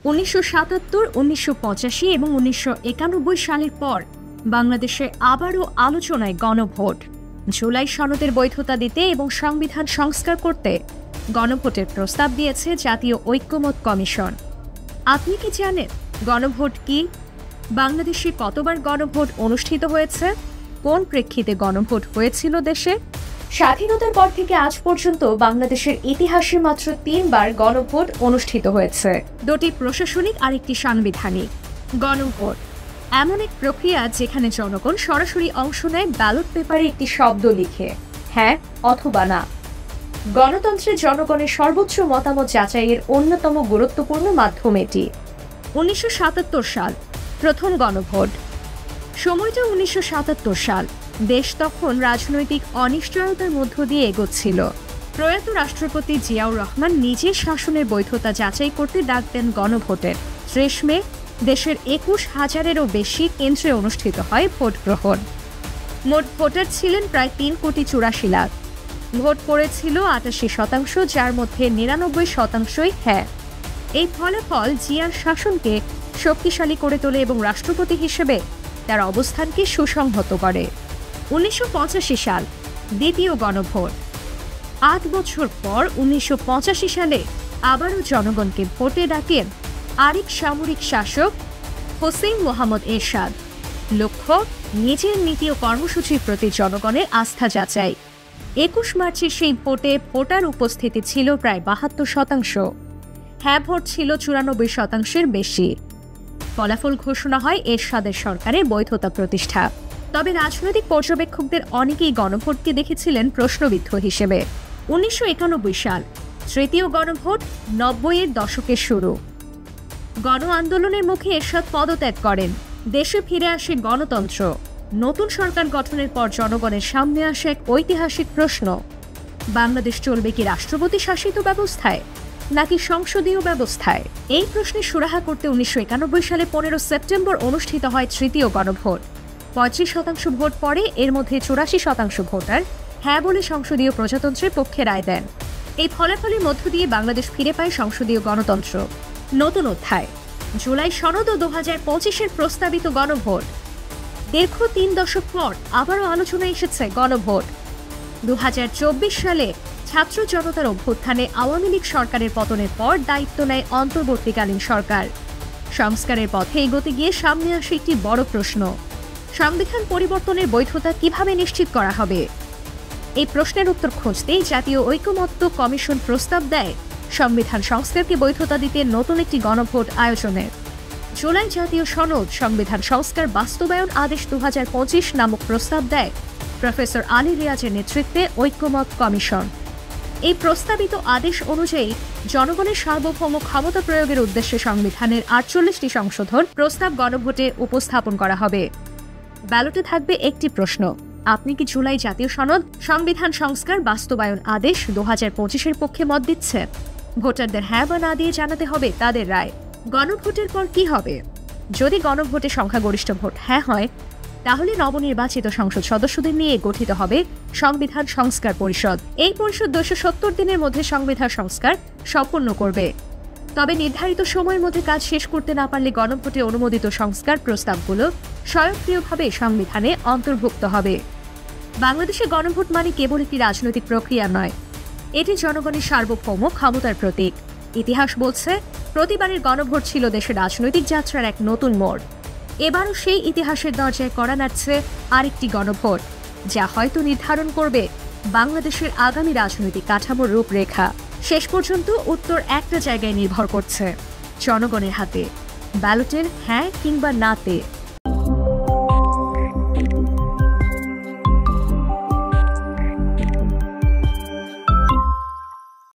1977, 1985 এবং 1991 সালের পর বাংলাদেশে আবারও আলোচনায় গণভোট। জুলাই সনদের বৈধতা দিতে এবং সংবিধান সংস্কার করতে গণভোটের প্রস্তাব দিয়েছে জাতীয় ঐক্যমত কমিশন। আপনি কি জানেন গণভোট কি? বাংলাদেশে কতবার গণভোট অনুষ্ঠিত হয়েছে? কোন প্রেক্ষিতে গণভোট হয়েছিল দেশে? স্বাধীনতার পর থেকে আজ পর্যন্ত বাংলাদেশের ইতিহাসে মাত্র 3 বার গণভোট অনুষ্ঠিত হয়েছে, 2টি প্রশাসনিক আর 1টি সাংবিধানিক। গণভোট এমন এক প্রক্রিয়া যেখানে জনগণ সরাসরি অংশ নেয় ব্যালট পেপারে একটি শব্দ লিখে হ্যাঁ অথবা না। গণতন্ত্রে জনগণের সর্বোচ্চ মতামত যাচাইয়ের অন্যতম গুরুত্বপূর্ণ মাধ্যম এটি। 1977 সাল প্রথম গণভোট। সময়টা 1977 সাল। দেশ তখন রাজনৈতিক অনিশ্চয়তার মধ্য দিয়ে এগোচ্ছিল। প্রয়াত রাষ্ট্রপতি জিয়াউর রহমান নিজের শাসনের বৈধতা যাচাই করতে ডাক দেন গণভোটের। 30 মে দেশের 21,000-এরও বেশি কেন্দ্রে অনুষ্ঠিত হয় ভোট গ্রহণ। মোট ভোটার ছিলেন প্রায় 3,84 লাখ। ভোট পড়েছিল 88%, যার মধ্যে 99%ই হ্যাঁ। এই ফলাফল জিয়ার শাসনকে শক্তিশালী করে তোলে এবং রাষ্ট্রপতি হিসেবে তার অবস্থানকে সুসংহত করে। 1985 সাল দ্বিতীয় গণভোট। 8 বছর পর 1985 সালে আবারও জনগণকে ভোটে ডাকেন আরেক সামরিক শাসক হোসেন মোহাম্মদ এরশাদ। লক্ষ্য নিজের নীতি ও কর্মসূচির প্রতি জনগণের আস্থা যাচাই। 21 মার্চের সেই ভোটে ভোটার উপস্থিতি ছিল প্রায় 72%। হ্যাঁ ভোট ছিল 94%-এর বেশি। ফলাফল ঘোষণা হয় এরশাদের সরকারের বৈধতা প্রতিষ্ঠা। তবে রাজনৈতিক পর্যবেক্ষকদের অনেকেই গণভোটকে দেখেছিলেন প্রশ্নবিদ্ধ হিসেবে। 1991 সাল তৃতীয় গণভোট। 90-এর দশকের শুরু। গণ আন্দোলনের মুখে এরশাদ পদত্যাগ করেন। দেশে ফিরে আসে গণতন্ত্র। নতুন সরকার গঠনের পর জনগণের সামনে আসে এক ঐতিহাসিক প্রশ্ন: বাংলাদেশ চলবে কি রাষ্ট্রপতি শাসিত ব্যবস্থায় নাকি সংসদীয় ব্যবস্থায়? এই প্রশ্নের সুরাহা করতে 1991 সালে 15 সেপ্টেম্বর অনুষ্ঠিত হয় তৃতীয় গণভোট। 35% ভোট পড়ে। এর মধ্যে 84% ভোটার হ্যাঁ বলে সংসদীয় প্রজাতন্ত্রের পক্ষে রায় দেন। এই ফলাফলের মধ্য দিয়ে বাংলাদেশ ফিরে পায় সংসদীয় গণতন্ত্র। নতুন অধ্যায় জুলাই সনদ ও 2025-এর প্রস্তাবিত গণভোট। দীর্ঘ 3 দশক পর আবারও আলোচনায় এসেছে গণভোট। 2024 সালে ছাত্র জনতার অভ্যুত্থানে আওয়ামী লীগ সরকারের পতনের পর দায়িত্ব নেয় অন্তর্বর্তীকালীন সরকার। সংস্কারের পথে এগোতে গিয়ে সামনে আসে একটি বড় প্রশ্ন: সংবিধান পরিবর্তনের বৈধতা কিভাবে নিশ্চিত করা হবে? এই প্রশ্নের উত্তর খুঁজতেই জাতীয় ঐক্যমত্য কমিশন প্রস্তাব দেয় সংবিধান সংস্কারকে বৈধতা দিতে নতুন একটি গণভোট আয়োজনের। জুলাই জাতীয় সনদ সংবিধান সংস্কার বাস্তবায়ন আদেশ 2025 নামক প্রস্তাব দেয় প্রফেসর আলী রিয়াজের নেতৃত্বে ঐক্যমত কমিশন। এই প্রস্তাবিত আদেশ অনুযায়ী জনগণের সার্বভৌম ক্ষমতা প্রয়োগের উদ্দেশ্যে সংবিধানের 48টি সংশোধন প্রস্তাব গণভোটে উপস্থাপন করা হবে। ব্যালটে থাকবে একটি প্রশ্ন: আপনি কি জুলাই জাতীয় সনদ সংবিধান সংস্কার বাস্তবায়ন আদেশ 2025-এর পক্ষে মত দিচ্ছেন? ভোটারদের হ্যাঁ বা না দিয়ে জানাতে হবে তাদের রায়। গণভোটের পর কি হবে? যদি গণভোটে সংখ্যাগরিষ্ঠ ভোট হ্যাঁ হয়, তাহলে নবনির্বাচিত সংসদ সদস্যদের নিয়ে গঠিত হবে সংবিধান সংস্কার পরিষদ। এই পরিষদ 270 দিনের মধ্যে সংবিধান সংস্কার সম্পন্ন করবে। তবে নির্ধারিত সময়ের মধ্যে কাজ শেষ করতে না পারলে গণভোটে অনুমোদিত সংস্কার প্রস্তাবগুলো স্বয়ংক্রিয়ভাবে সংবিধানে অন্তর্ভুক্ত হবে। বাংলাদেশে গণভোট মানে কেবল একটি রাজনৈতিক প্রক্রিয়া নয়, এটি জনগণের সার্বভৌম ক্ষমতার প্রতীক। ইতিহাস বলছে প্রতিবারের গণভোট ছিল দেশের রাজনৈতিক যাত্রার এক নতুন মোড়। এবারও সেই ইতিহাসের দরজায় কড়া নাড়ছে আরেকটি গণভোট, যা হয়তো নির্ধারণ করবে বাংলাদেশের আগামী রাজনৈতিক কাঠামোর রূপরেখা। শেষ পর্যন্ত উত্তর একটা জায়গায় নির্ভর করছে: জনগণের হাতে, ব্যালটের হ্যাঁ কিংবা নাতে।